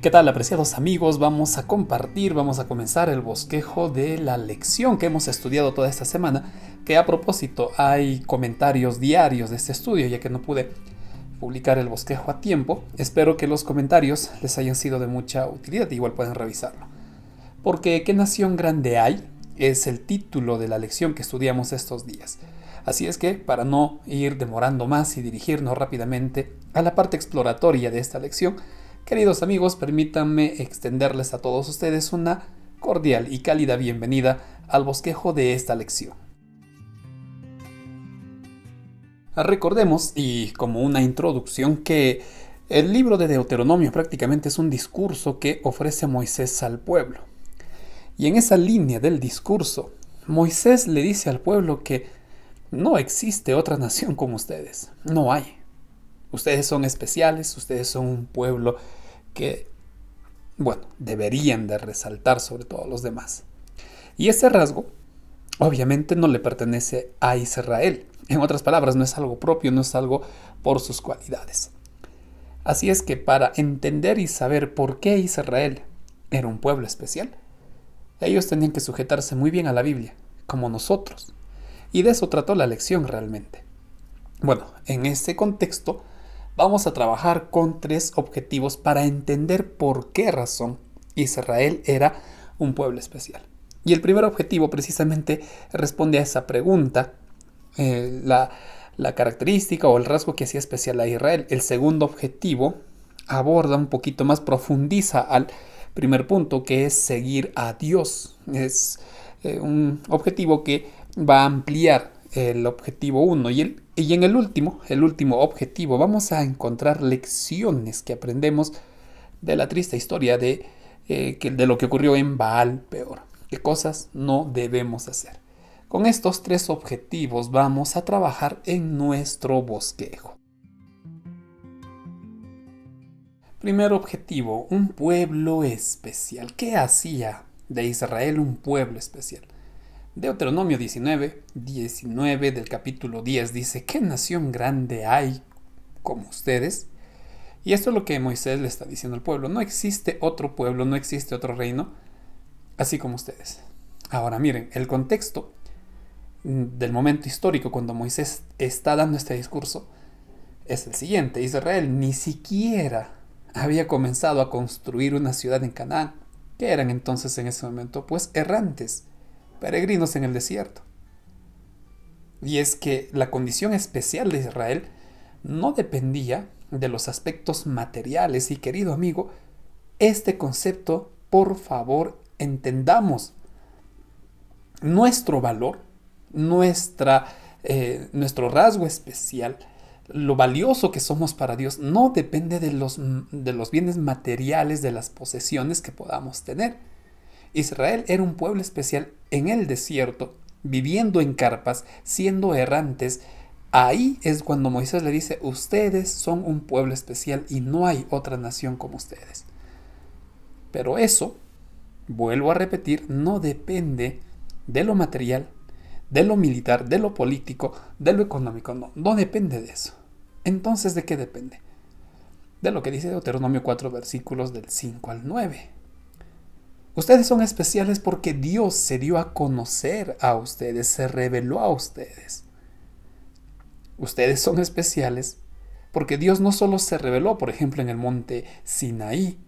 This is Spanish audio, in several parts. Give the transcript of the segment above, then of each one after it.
¿Qué tal, apreciados amigos? Vamos a comenzar el bosquejo de la lección que hemos estudiado toda esta semana, que a propósito hay comentarios diarios de este estudio, ya que no pude publicar el bosquejo a tiempo. Espero que los comentarios les hayan sido de mucha utilidad, igual pueden revisarlo. Porque ¿qué nación grande hay? Es el título de la lección que estudiamos estos días. Así es que, para no ir demorando más y dirigirnos rápidamente a la parte exploratoria de esta lección, queridos amigos, permítanme extenderles a todos ustedes una cordial y cálida bienvenida al bosquejo de esta lección. Recordemos, y como una introducción, que el libro de Deuteronomio prácticamente es un discurso que ofrece Moisés al pueblo. Y en esa línea del discurso, Moisés le dice al pueblo que no existe otra nación como ustedes. No hay. Ustedes son especiales, ustedes son un pueblo que, deberían de resaltar sobre todos los demás. Y ese rasgo, obviamente, no le pertenece a Israel. En otras palabras, no es algo propio, no es algo por sus cualidades. Así es que para entender y saber por qué Israel era un pueblo especial, ellos tenían que sujetarse muy bien a la Biblia, como nosotros. Y de eso trató la lección realmente. Bueno, en este contexto vamos a trabajar con 3 objetivos para entender por qué razón Israel era un pueblo especial. Y el primer objetivo precisamente responde a esa pregunta, la característica o el rasgo que hacía especial a Israel. El segundo objetivo aborda un poquito más, profundiza al primer punto, que es seguir a Dios. Es un objetivo que va a ampliar el objetivo 1 y en el último objetivo vamos a encontrar lecciones que aprendemos de la triste historia de lo que ocurrió en Baal Peor. ¿Qué cosas no debemos hacer? Con estos 3 objetivos vamos a trabajar en nuestro bosquejo. Primer objetivo, un pueblo especial. ¿Qué hacía de Israel un pueblo especial? Deuteronomio 19 del capítulo 10 dice: ¿qué nación grande hay como ustedes? Y esto es lo que Moisés le está diciendo al pueblo. No existe otro pueblo, no existe otro reino así como ustedes. Ahora miren, el contexto del momento histórico cuando Moisés está dando este discurso es el siguiente: Israel ni siquiera había comenzado a construir una ciudad en Canaán. ¿Qué eran entonces en ese momento? Pues errantes, peregrinos en el desierto. Y es que la condición especial de Israel no dependía de los aspectos materiales. Y querido amigo, este concepto, por favor, entendamos. Nuestro valor, nuestro rasgo especial, lo valioso que somos para Dios, no depende de los bienes materiales, de las posesiones que podamos tener. Israel era un pueblo especial en el desierto, viviendo en carpas, siendo errantes. Ahí es cuando Moisés le dice: ustedes son un pueblo especial y no hay otra nación como ustedes. Pero eso, vuelvo a repetir, no depende de lo material, de lo militar, de lo político, de lo económico. No depende de eso. Entonces, ¿de qué depende? De lo que dice Deuteronomio 4, versículos del 5 al 9. Ustedes son especiales porque Dios se dio a conocer a ustedes, se reveló a ustedes. Ustedes son especiales porque Dios no solo se reveló, por ejemplo, en el monte Sinaí,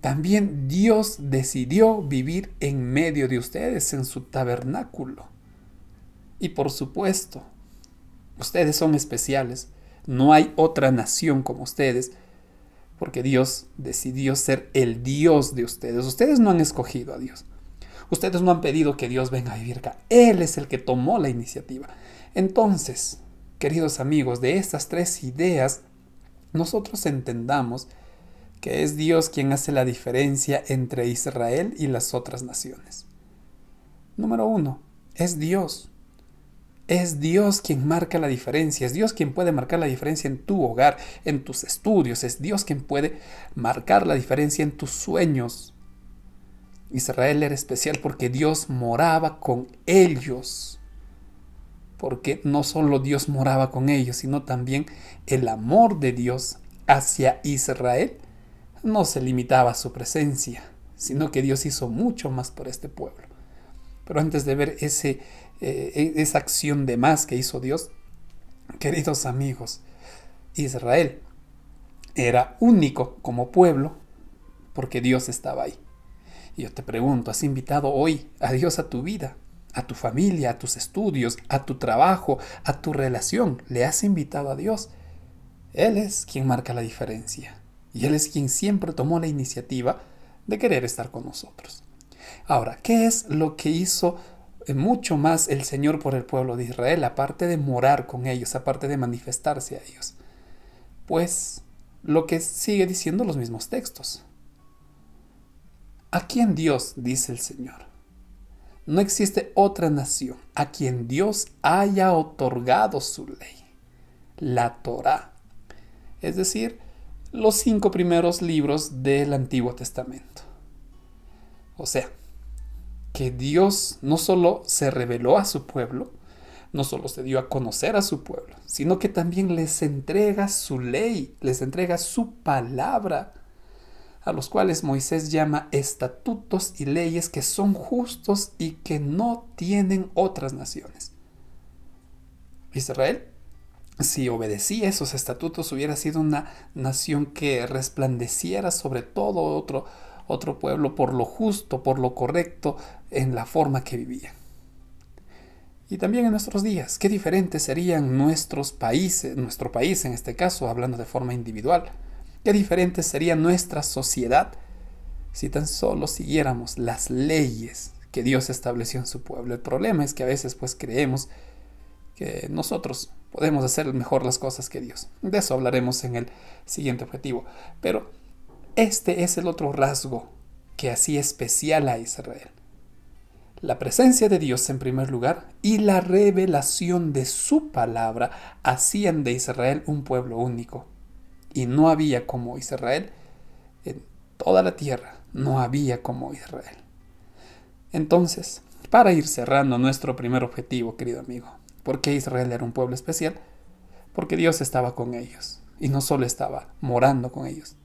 también Dios decidió vivir en medio de ustedes, en su tabernáculo. Y por supuesto, ustedes son especiales. No hay otra nación como ustedes, porque Dios decidió ser el Dios de ustedes. Ustedes no han escogido a Dios. Ustedes no han pedido que Dios venga a vivir acá. Él es el que tomó la iniciativa. Entonces, queridos amigos, de estas 3 ideas, nosotros entendamos que es Dios quien hace la diferencia entre Israel y las otras naciones. Número 1, es Dios. Es Dios quien marca la diferencia. Es Dios quien puede marcar la diferencia en tu hogar, en tus estudios. Es Dios quien puede marcar la diferencia en tus sueños. Israel era especial porque Dios moraba con ellos. Porque no solo Dios moraba con ellos, sino también el amor de Dios hacia Israel no se limitaba a su presencia, sino que Dios hizo mucho más por este pueblo. Pero antes de ver esa acción de más que hizo Dios, queridos amigos, Israel era único como pueblo porque Dios estaba ahí. Y yo te pregunto, ¿has invitado hoy a Dios a tu vida, a tu familia, a tus estudios, a tu trabajo, a tu relación? ¿Le has invitado a Dios? Él es quien marca la diferencia. Y Él es quien siempre tomó la iniciativa de querer estar con nosotros. Ahora, ¿qué es lo que hizo mucho más el Señor por el pueblo de Israel, aparte de morar con ellos, aparte de manifestarse a ellos? Pues lo que sigue diciendo los mismos textos. ¿A quién Dios, dice el Señor? No existe otra nación a quien Dios haya otorgado su ley, la Torá, es decir, los 5 primeros libros del Antiguo Testamento. O sea, que Dios no solo se reveló a su pueblo, no solo se dio a conocer a su pueblo, sino que también les entrega su ley, les entrega su palabra, a los cuales Moisés llama estatutos y leyes que son justos y que no tienen otras naciones. Israel, si obedecía esos estatutos, hubiera sido una nación que resplandeciera sobre todo otro pueblo por lo justo, por lo correcto, en la forma que vivían. Y también en nuestros días, qué diferentes serían nuestros países, nuestro país en este caso, hablando de forma individual. Qué diferente sería nuestra sociedad si tan solo siguiéramos las leyes que Dios estableció en su pueblo. El problema es que a veces pues creemos que nosotros podemos hacer mejor las cosas que Dios. De eso hablaremos en el siguiente objetivo. Pero este es el otro rasgo que hacía especial a Israel. La presencia de Dios en primer lugar y la revelación de su palabra hacían de Israel un pueblo único. Y no había como Israel en toda la tierra, no había como Israel. Entonces, para ir cerrando nuestro primer objetivo, querido amigo, ¿por qué Israel era un pueblo especial? Porque Dios estaba con ellos, y no solo estaba morando con ellos,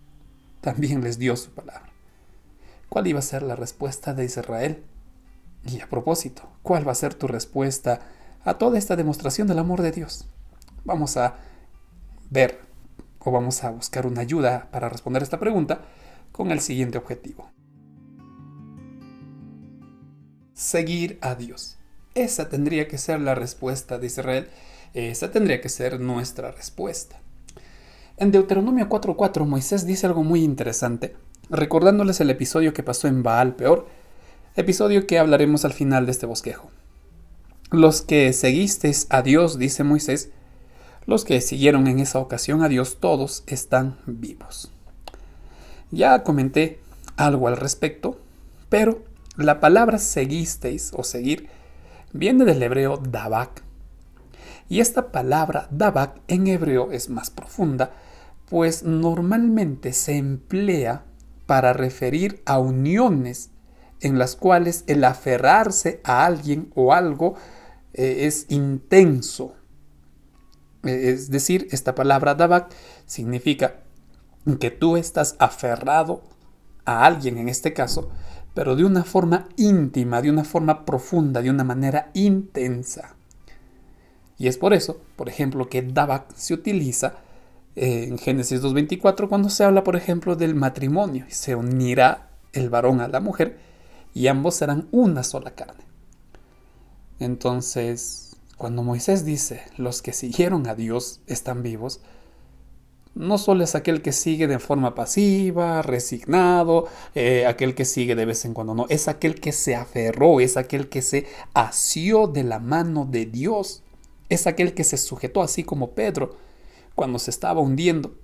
también les dio su palabra. ¿Cuál iba a ser la respuesta de Israel? Y a propósito, ¿cuál va a ser tu respuesta a toda esta demostración del amor de Dios? Vamos a ver o vamos a buscar una ayuda para responder esta pregunta con el siguiente objetivo. Seguir a Dios. Esa tendría que ser la respuesta de Israel. Esa tendría que ser nuestra respuesta. En Deuteronomio 4:4 Moisés dice algo muy interesante, recordándoles el episodio que pasó en Baal Peor, episodio que hablaremos al final de este bosquejo. Los que seguisteis a Dios, dice Moisés, los que siguieron en esa ocasión a Dios, todos están vivos. Ya comenté algo al respecto, pero la palabra seguisteis o seguir viene del hebreo dabak. Y esta palabra dabak en hebreo es más profunda, pues normalmente se emplea para referir a uniones en las cuales el aferrarse a alguien o algo es intenso. Es decir, esta palabra dabak significa que tú estás aferrado a alguien en este caso, pero de una forma íntima, de una forma profunda, de una manera intensa. Y es por eso, por ejemplo, que dabak se utiliza en Génesis 2:24 cuando se habla, por ejemplo, del matrimonio. Se unirá el varón a la mujer y ambos serán una sola carne. Entonces, cuando Moisés dice, los que siguieron a Dios están vivos, no solo es aquel que sigue de forma pasiva, resignado, aquel que sigue de vez en cuando, no, es aquel que se aferró, es aquel que se asió de la mano de Dios, es aquel que se sujetó, así como Pedro, cuando se estaba hundiendo.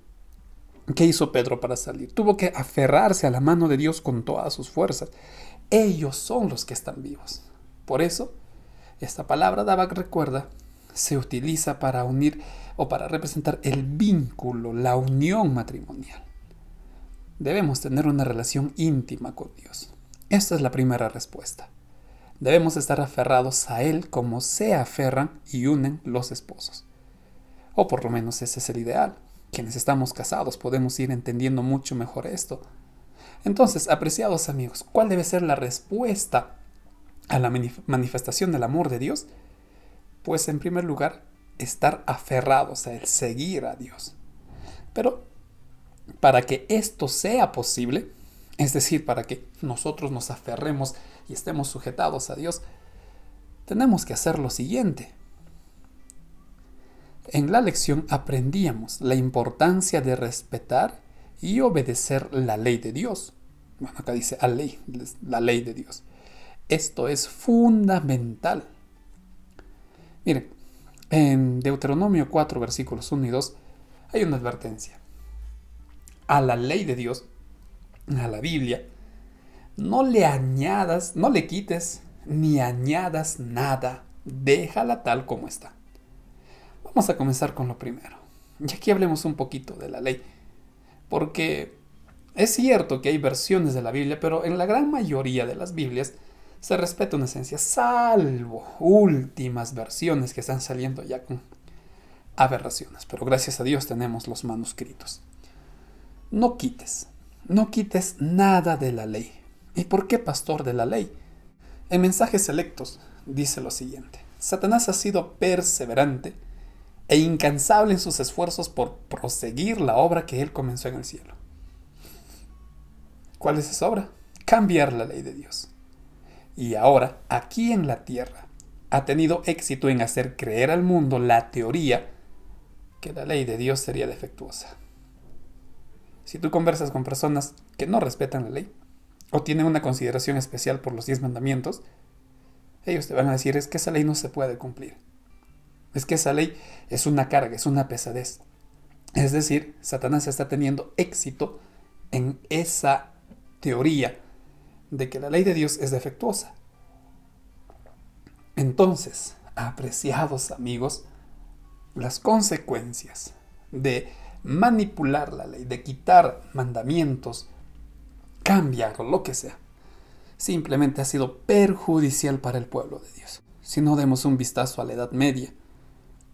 ¿Qué hizo Pedro para salir? Tuvo que aferrarse a la mano de Dios con todas sus fuerzas. Ellos son los que están vivos. Por eso, esta palabra dabak, recuerda, se utiliza para unir o para representar el vínculo, la unión matrimonial. Debemos tener una relación íntima con Dios. Esta es la primera respuesta. Debemos estar aferrados a Él como se aferran y unen los esposos. O por lo menos ese es el ideal. Quienes estamos casados podemos ir entendiendo mucho mejor esto. Entonces, apreciados amigos, ¿cuál debe ser la respuesta a la manifestación del amor de Dios? Pues en primer lugar, estar aferrados a Él, seguir a Dios. Pero para que esto sea posible, es decir, para que nosotros nos aferremos y estemos sujetados a Dios, tenemos que hacer lo siguiente. En la lección aprendíamos la importancia de respetar y obedecer la ley de Dios. Bueno, acá dice la ley de Dios. Esto es fundamental. Miren, en Deuteronomio 4, versículos 1 y 2, hay una advertencia. A la ley de Dios, a la Biblia, no le añadas, no le quites ni añadas nada. Déjala tal como está. Vamos a comenzar con lo primero. Y aquí hablemos un poquito de la ley. Porque es cierto que hay versiones de la Biblia, pero en la gran mayoría de las Biblias se respeta una esencia, salvo últimas versiones que están saliendo ya con aberraciones. Pero gracias a Dios tenemos los manuscritos. No quites nada de la ley. ¿Y por qué, pastor, de la ley? En Mensajes Selectos dice lo siguiente. Satanás ha sido perseverante e incansable en sus esfuerzos por proseguir la obra que él comenzó en el cielo. ¿Cuál es esa obra? Cambiar la ley de Dios. Y ahora, aquí en la tierra, ha tenido éxito en hacer creer al mundo la teoría que la ley de Dios sería defectuosa. Si tú conversas con personas que no respetan la ley o tienen una consideración especial por los 10 mandamientos, ellos te van a decir, es que esa ley no se puede cumplir. Es que esa ley es una carga, es una pesadez. Es decir, Satanás está teniendo éxito en esa teoría de que la ley de Dios es defectuosa. Entonces, apreciados amigos, las consecuencias de manipular la ley, de quitar mandamientos, cambiar o lo que sea, simplemente ha sido perjudicial para el pueblo de Dios. Si no, demos un vistazo a la Edad Media,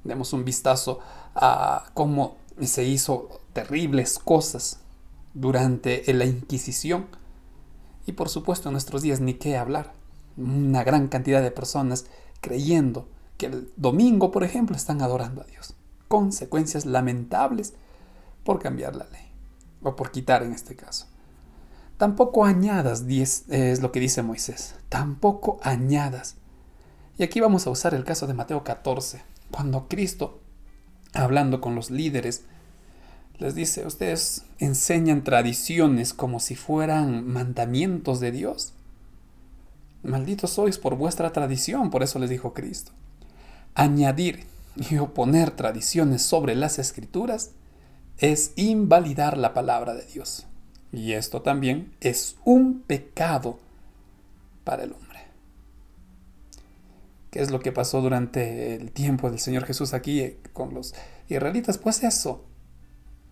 demos un vistazo a cómo se hizo terribles cosas durante la Inquisición. Y por supuesto en nuestros días ni qué hablar. Una gran cantidad de personas creyendo que el domingo, por ejemplo, están adorando a Dios. Consecuencias lamentables por cambiar la ley. O por quitar en este caso. Tampoco añadas, es lo que dice Moisés. Tampoco añadas. Y aquí vamos a usar el caso de Mateo 14. Cuando Cristo, hablando con los líderes, les dice, ustedes enseñan tradiciones como si fueran mandamientos de Dios. Malditos sois por vuestra tradición, por eso les dijo Cristo. Añadir y oponer tradiciones sobre las Escrituras es invalidar la palabra de Dios. Y esto también es un pecado para el hombre. ¿Qué es lo que pasó durante el tiempo del Señor Jesús aquí con los israelitas? Pues eso,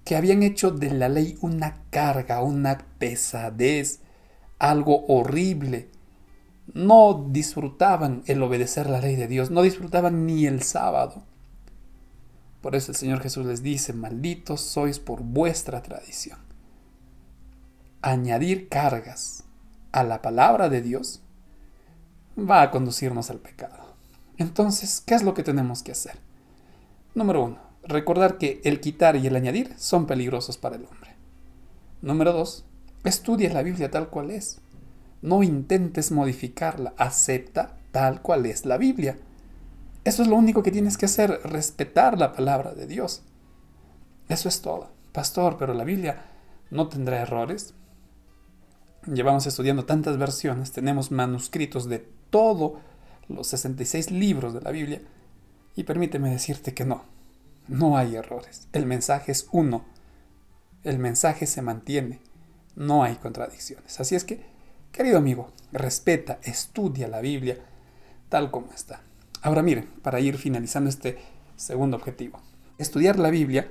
que habían hecho de la ley una carga, una pesadez, algo horrible. No disfrutaban el obedecer la ley de Dios, no disfrutaban ni el sábado. Por eso el Señor Jesús les dice, malditos sois por vuestra tradición. Añadir cargas a la palabra de Dios va a conducirnos al pecado. Entonces, ¿qué es lo que tenemos que hacer? Número 1. Recordar que el quitar y el añadir son peligrosos para el hombre. Número 2. Estudia la Biblia tal cual es. No intentes modificarla. Acepta tal cual es la Biblia. Eso es lo único que tienes que hacer. Respetar la palabra de Dios. Eso es todo. Pastor, pero la Biblia no tendrá errores. Llevamos estudiando tantas versiones. Tenemos manuscritos de todos los 66 libros de la Biblia. Y permíteme decirte que no. No hay errores. El mensaje es uno. El mensaje se mantiene. No hay contradicciones. Así es que, querido amigo, respeta, estudia la Biblia tal como está. Ahora miren, para ir finalizando este segundo objetivo. Estudiar la Biblia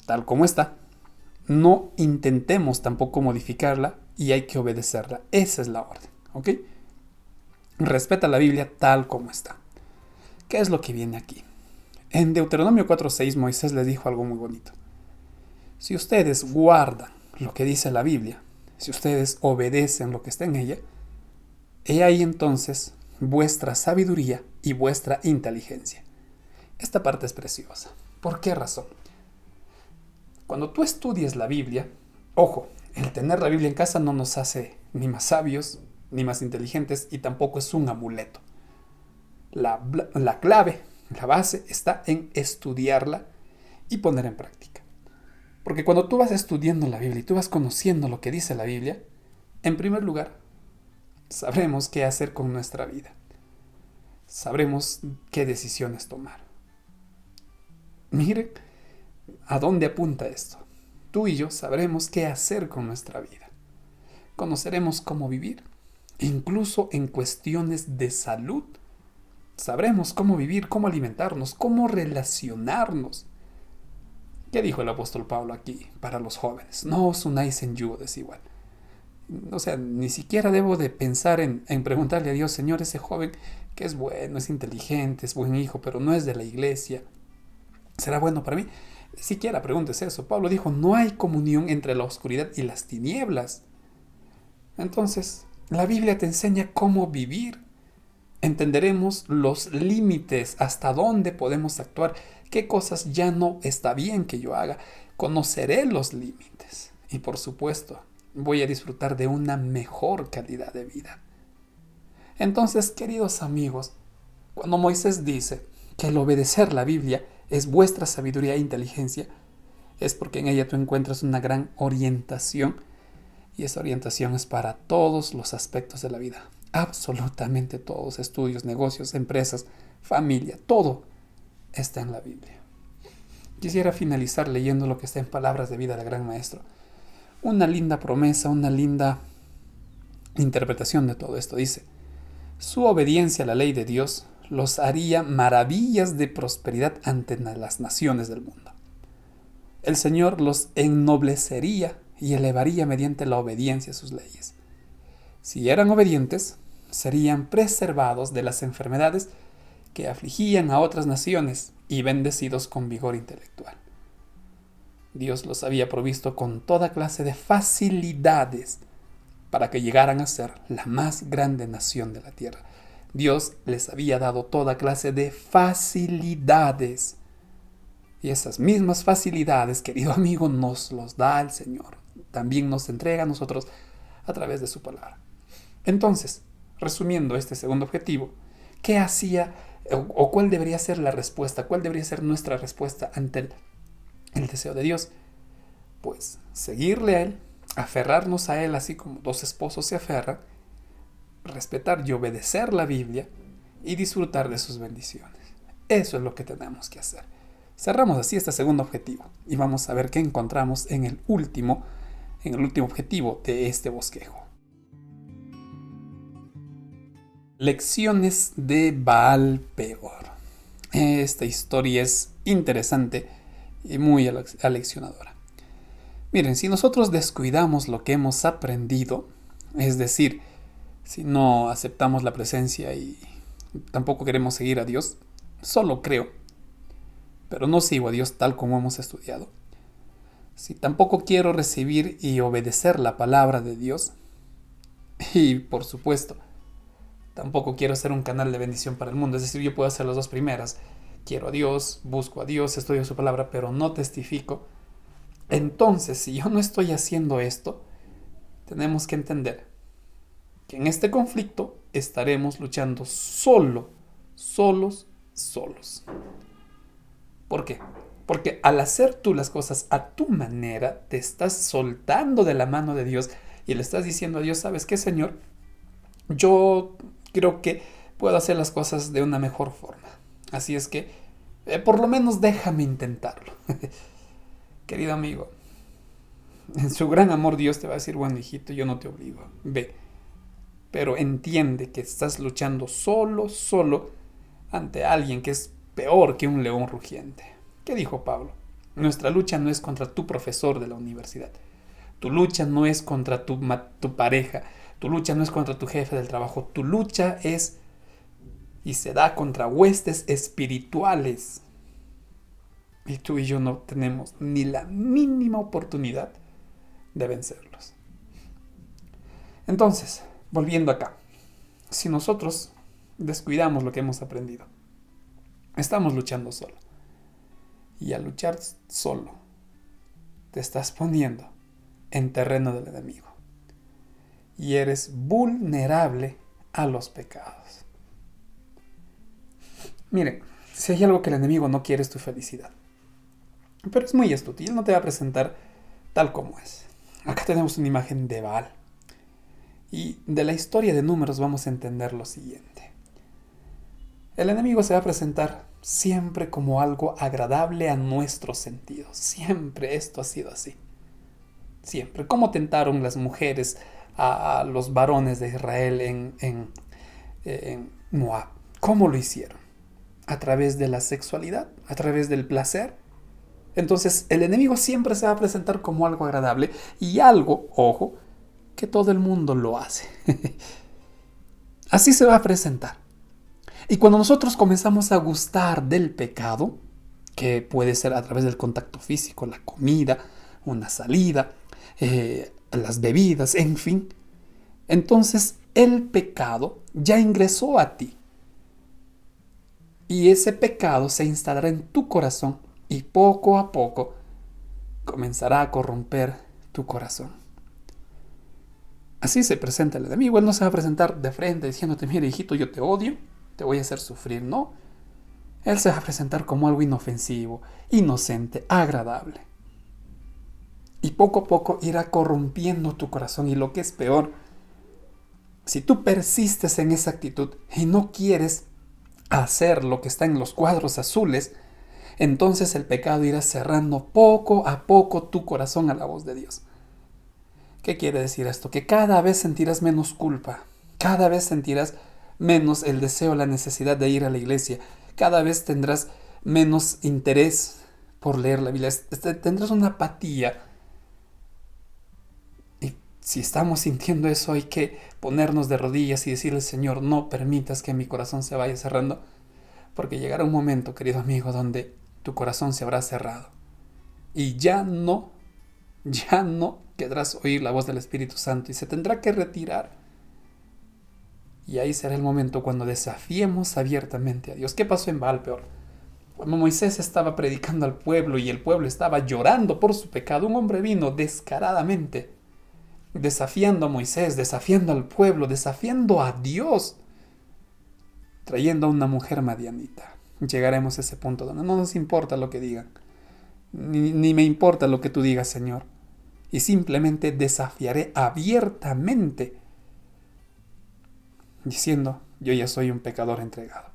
tal como está. No intentemos tampoco modificarla y hay que obedecerla. Esa es la orden. ¿Ok? Respeta la Biblia tal como está. ¿Qué es lo que viene aquí? En Deuteronomio 4:6 Moisés les dijo algo muy bonito. Si ustedes guardan lo que dice la Biblia, si ustedes obedecen lo que está en ella, he ahí entonces vuestra sabiduría y vuestra inteligencia. Esta parte es preciosa. ¿Por qué razón? Cuando tú estudias la Biblia, ojo, el tener la Biblia en casa no nos hace ni más sabios, ni más inteligentes, y tampoco es un amuleto. La clave, la base, está en estudiarla y poner en práctica. Porque cuando tú vas estudiando la Biblia y tú vas conociendo lo que dice la Biblia, en primer lugar, sabremos qué hacer con nuestra vida. Sabremos qué decisiones tomar. Miren a dónde apunta esto. Tú y yo sabremos qué hacer con nuestra vida. Conoceremos cómo vivir. Incluso en cuestiones de salud. Sabremos cómo vivir, cómo alimentarnos, cómo relacionarnos. ¿Qué dijo el apóstol Pablo aquí para los jóvenes? No os unáis en yugo desigual. O sea, ni siquiera debo de pensar en preguntarle a Dios, Señor, ese joven que es bueno, es inteligente, es buen hijo, pero no es de la iglesia, ¿será bueno para mí? Siquiera preguntes eso. Pablo dijo, no hay comunión entre la oscuridad y las tinieblas. Entonces, la Biblia te enseña cómo vivir. Entenderemos los límites, hasta dónde podemos actuar, qué cosas ya no está bien que yo haga. Conoceré los límites y, por supuesto, voy a disfrutar de una mejor calidad de vida. Entonces, queridos amigos, cuando Moisés dice que el obedecer la Biblia es vuestra sabiduría e inteligencia, es porque en ella tú encuentras una gran orientación, y esa orientación es para todos los aspectos de la vida. Absolutamente todos, estudios, negocios, empresas, familia, todo está en la Biblia. Quisiera finalizar leyendo lo que está en Palabras de Vida del Gran Maestro. Una linda promesa, una linda interpretación de todo esto. Dice, su obediencia a la ley de Dios los haría maravillas de prosperidad ante las naciones del mundo. El Señor los ennoblecería y elevaría mediante la obediencia a sus leyes. Si eran obedientes, serían preservados de las enfermedades que afligían a otras naciones y bendecidos con vigor intelectual. Dios los había provisto con toda clase de facilidades para que llegaran a ser la más grande nación de la tierra. Dios les había dado toda clase de facilidades. Y esas mismas facilidades, querido amigo, nos los da el Señor. También nos entrega a nosotros a través de su palabra. Entonces, resumiendo este segundo objetivo, ¿qué hacía o cuál debería ser la respuesta? ¿Cuál debería ser nuestra respuesta ante el deseo de Dios? Pues seguirle a Él, aferrarnos a Él así como dos esposos se aferran, respetar y obedecer la Biblia y disfrutar de sus bendiciones. Eso es lo que tenemos que hacer. Cerramos así este segundo objetivo y vamos a ver qué encontramos en el último objetivo de este bosquejo. Lecciones de Baal Peor. Esta historia es interesante y muy aleccionadora. Miren, si nosotros descuidamos lo que hemos aprendido, es decir, si no aceptamos la presencia y tampoco queremos seguir a Dios, solo creo, pero no sigo a Dios tal como hemos estudiado. Si tampoco quiero recibir y obedecer la palabra de Dios, y por supuesto, tampoco quiero ser un canal de bendición para el mundo, es decir, yo puedo hacer las dos primeras. Quiero a Dios, busco a Dios, estudio su palabra, pero no testifico. Entonces, si yo no estoy haciendo esto, tenemos que entender que en este conflicto estaremos luchando solos. ¿Por qué? Porque al hacer tú las cosas a tu manera, te estás soltando de la mano de Dios y le estás diciendo a Dios, ¿sabes qué, Señor? Yo creo que puedo hacer las cosas de una mejor forma. Así es que, por lo menos déjame intentarlo. Querido amigo, en su gran amor Dios te va a decir, bueno, hijito, yo no te obligo, ve. Pero entiende que estás luchando solo ante alguien que es peor que un león rugiente. ¿Qué dijo Pablo? Nuestra lucha no es contra tu profesor de la universidad. Tu lucha no es contra tu pareja. Tu lucha no es contra tu jefe del trabajo. Tu lucha es y se da contra huestes espirituales Y tú y yo no tenemos ni la mínima oportunidad de vencerlos. Entonces, volviendo acá, si nosotros descuidamos lo que hemos aprendido, estamos luchando solo. Y al luchar solo, te estás poniendo en terreno del enemigo. Y eres vulnerable a los pecados. Miren, si hay algo que el enemigo no quiere es tu felicidad. Pero es muy astuto y él no te va a presentar tal como es. Acá tenemos una imagen de Baal. Y de la historia de Números vamos a entender lo siguiente. El enemigo se va a presentar siempre como algo agradable a nuestros sentidos. Siempre esto ha sido así. Siempre. ¿Cómo tentaron las mujeres a los varones de Israel en Moab? ¿Cómo lo hicieron? A través de la sexualidad, a través del placer. Entonces el enemigo siempre se va a presentar como algo agradable y algo, ojo, que todo el mundo lo hace. Así se va a presentar. Y cuando nosotros comenzamos a gustar del pecado, que puede ser a través del contacto físico, la comida, una salida, las bebidas, en fin, entonces el pecado ya ingresó a ti. Y ese pecado se instalará en tu corazón y poco a poco comenzará a corromper tu corazón. Así se presenta el enemigo. Él no se va a presentar de frente diciéndote, mira hijito, yo te odio, te voy a hacer sufrir. No. Él se va a presentar como algo inofensivo, inocente, agradable. Y poco a poco irá corrompiendo tu corazón. Y lo que es peor, si tú persistes en esa actitud y no quieres hacer lo que está en los cuadros azules, entonces el pecado irá cerrando poco a poco tu corazón a la voz de Dios. ¿Qué quiere decir esto? Que cada vez sentirás menos culpa, cada vez sentirás menos el deseo, la necesidad de ir a la iglesia, cada vez tendrás menos interés por leer la Biblia, tendrás una apatía. Y si estamos sintiendo eso, hay que ponernos de rodillas y decirle, Señor, no permitas que mi corazón se vaya cerrando, porque llegará un momento, querido amigo, donde tu corazón se habrá cerrado y ya no querrás oír la voz del Espíritu Santo y se tendrá que retirar. Y ahí será el momento cuando desafiemos abiertamente a Dios. ¿Qué pasó en Baal peor? Cuando Moisés estaba predicando al pueblo y el pueblo estaba llorando por su pecado, un hombre vino descaradamente desafiando a Moisés, desafiando al pueblo, desafiando a Dios, trayendo a una mujer madianita. Llegaremos a ese punto donde no nos importa lo que digan, ni me importa lo que tú digas, Señor, y simplemente desafiaré abiertamente, diciendo, yo ya soy un pecador entregado.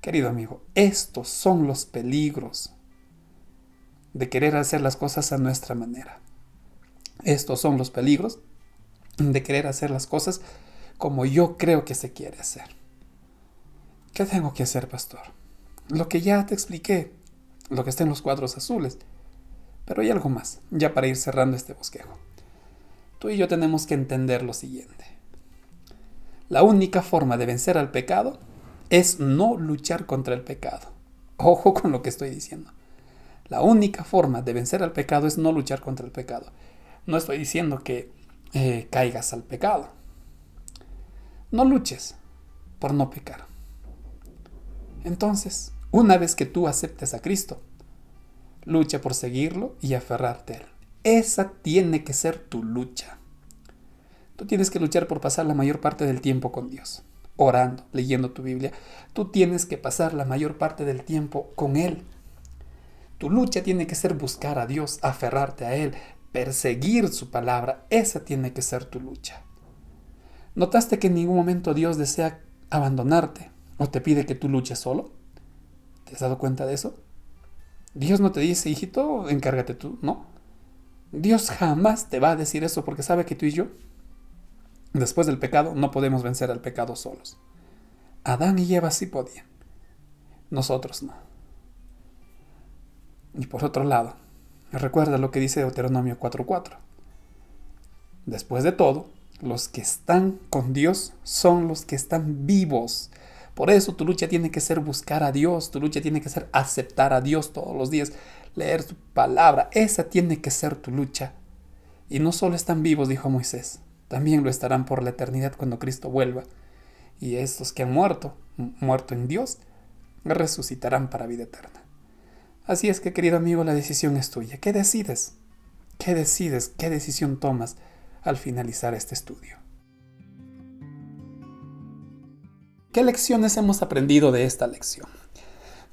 Querido amigo, estos son los peligros de querer hacer las cosas a nuestra manera. Estos son los peligros de querer hacer las cosas como yo creo que se quiere hacer. ¿Qué tengo que hacer, pastor? Lo que ya te expliqué, lo que está en los cuadros azules. Pero hay algo más, ya para ir cerrando este bosquejo. Tú y yo tenemos que entender lo siguiente. La única forma de vencer al pecado es no luchar contra el pecado. Ojo con lo que estoy diciendo. La única forma de vencer al pecado es no luchar contra el pecado. No estoy diciendo que caigas al pecado. No luches por no pecar. Entonces, una vez que tú aceptes a Cristo, lucha por seguirlo y aferrarte a Él. Esa tiene que ser tu lucha. Tú tienes que luchar por pasar la mayor parte del tiempo con Dios, orando, leyendo tu Biblia. Tú tienes que pasar la mayor parte del tiempo con Él. Tu lucha tiene que ser buscar a Dios, aferrarte a Él, perseguir su palabra. Esa tiene que ser tu lucha. ¿Notaste que en ningún momento Dios desea abandonarte o te pide que tú luches solo? ¿Te has dado cuenta de eso? Dios no te dice, hijito, encárgate tú, no. Dios jamás te va a decir eso porque sabe que tú y yo, después del pecado, no podemos vencer al pecado solos. Adán y Eva sí podían, nosotros no. Y por otro lado, recuerda lo que dice Deuteronomio 4:4. Después de todo, los que están con Dios son los que están vivos, Por eso tu lucha tiene que ser buscar a Dios, tu lucha tiene que ser aceptar a Dios todos los días, leer su palabra. Esa tiene que ser tu lucha. Y no solo están vivos, dijo Moisés, también lo estarán por la eternidad cuando Cristo vuelva. Y estos que han muerto en Dios, resucitarán para vida eterna. Así es que, querido amigo, la decisión es tuya. ¿Qué decides? ¿Qué decides? ¿Qué decisión tomas al finalizar este estudio? ¿Qué lecciones hemos aprendido de esta lección?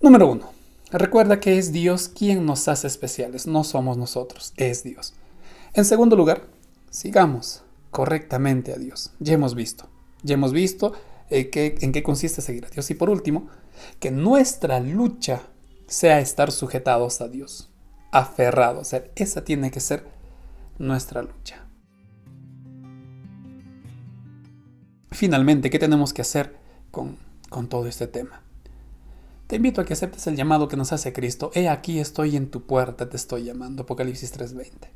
Número 1. Recuerda que es Dios quien nos hace especiales, no somos nosotros, es Dios. En segundo lugar, sigamos correctamente a Dios. Ya hemos visto en qué consiste seguir a Dios. Y por último, que nuestra lucha sea estar sujetados a Dios, aferrados. Esa tiene que ser nuestra lucha. Finalmente, ¿qué tenemos que hacer con todo este tema? Te invito a que aceptes el llamado que nos hace Cristo. He aquí estoy en tu puerta, te estoy llamando. Apocalipsis 3:20.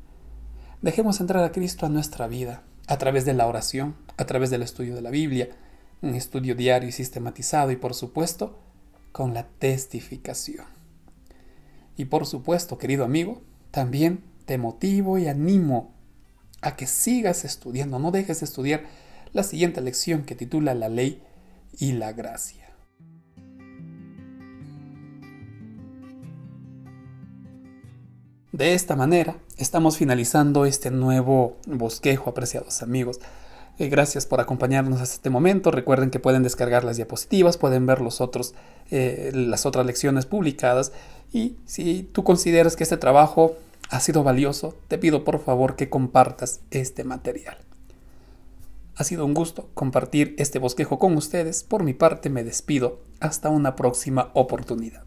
Dejemos entrar a Cristo a nuestra vida, a través de la oración, a través del estudio de la Biblia, un estudio diario y sistematizado y, por supuesto, con la testificación. Y por supuesto, querido amigo, también te motivo y animo a que sigas estudiando, no dejes de estudiar la siguiente lección que titula La ley y la gracia. De esta manera, estamos finalizando este nuevo bosquejo, apreciados amigos. Gracias por acompañarnos hasta este momento. Recuerden que pueden descargar las diapositivas, pueden ver las otras lecciones publicadas. Y si tú consideras que este trabajo ha sido valioso, te pido por favor que compartas este material. Ha sido un gusto compartir este bosquejo con ustedes. Por mi parte me despido. Hasta una próxima oportunidad.